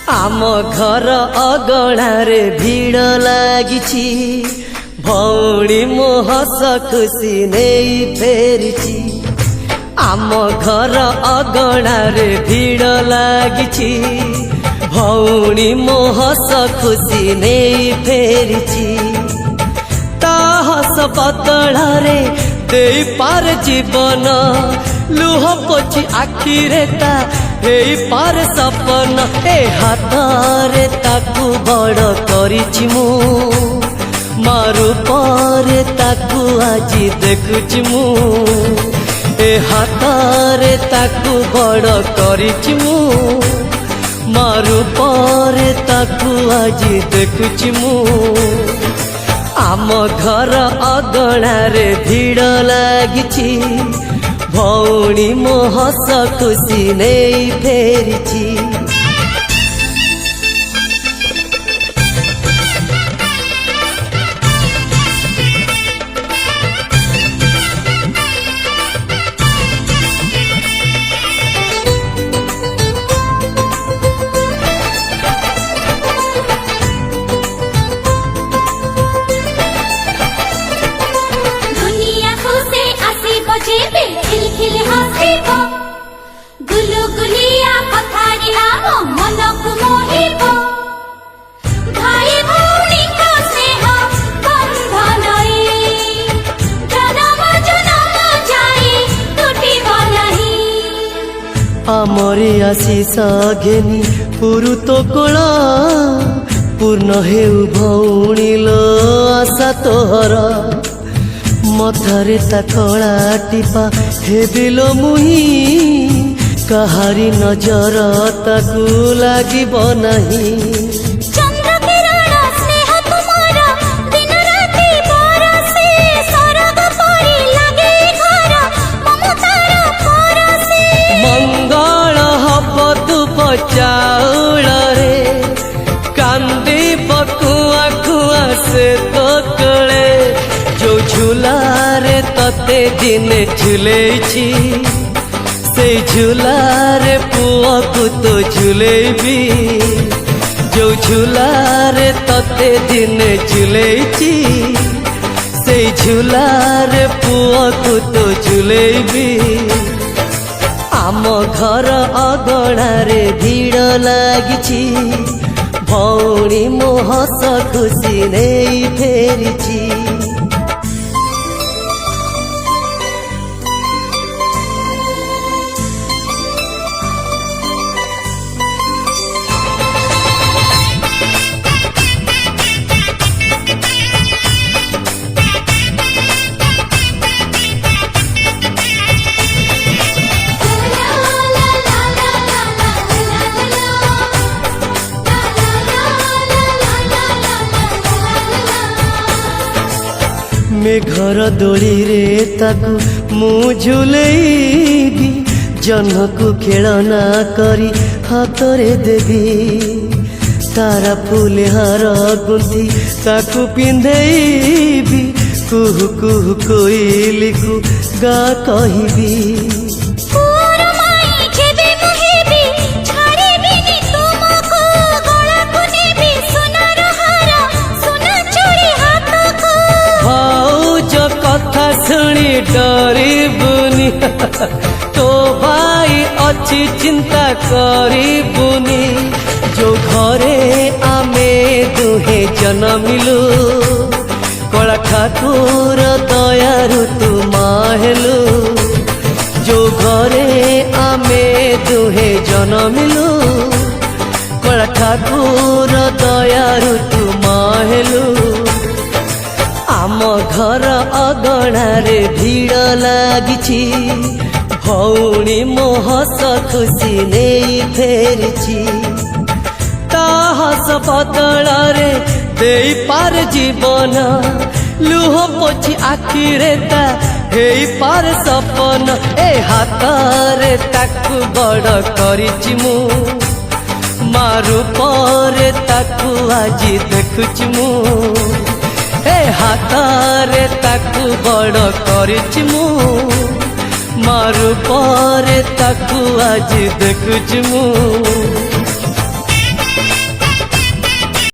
आम घर अगणारे भिड़ लागिछि भौणी मो हस खुशी नहीं फेरिछि। आम घर अगणारे भिड़ लागिछि भौणी मो हस खुशी नहीं फेरिछि। ता हस बदଳରେ देई पार जीवन लुह पोछि आखिरे ता हेई पार सपन ए हाथरे ताकू बड़ करिछि मु मारू परे ताकू आजी देखुछि मु ए हाथरे ताकू बड़ करिछि मु मारू परे ताकू आजी देखुछि मु। आम घर अगणारे भिड़ लागिछि भौणी मो हस खुशी नहीं फेरिछि। आमरे आशीष घेनी पुरुत कोला पूर्ण हेउ भौणी लो आशा तोहर मथारे ता कला टिपा हेबिलो मुही कहारी नजर ताकू लागिब नहीं। चाउल रे कांदी बकुआ कुआ से तो कले जो झूलारे तते दिने झुलेछि से झूलारे पुआ को तो झुलेबी जो झूलारे तते दिने झुलेछि से झूलारे पुआ को तो झुलेबी। आम घर अगणारे भिड़ लागिछि भौणी मो हस खुशी नहीं फेरिछि। मेघर दोली रे ताकू मु झुलेबी जनकू खेलना करी हाथरे देवी तारा फूल हार गुंथी ताकू पिंधेबी कुहु कुहु कोइली को गा कहबी। शुणी डरबुनी तो भाई अच्छी चिंता करबुनी जो घरे आमे दुहे जन्मिलु कला ठाकुर दयारु तू माहेलु जो घरे आमे दुहे जन्मिलु कला ठाकुर दयारु तू माहेलु। आम घर अगणारे भिड़ लागिछि भौणी मो हस खुशी नहीं फेरिछि। ता हस बदଳରେ देई पार जीवन लुह पोछि आखिरे ता हेई पार सपन ए हाथरे ताकू बड़ करिछि मु मारू परे ताकू आजी देखुछि मु ए हाथरे ताकू बड़ करिछि मु मारू परे ताकू आज देखुछि मु।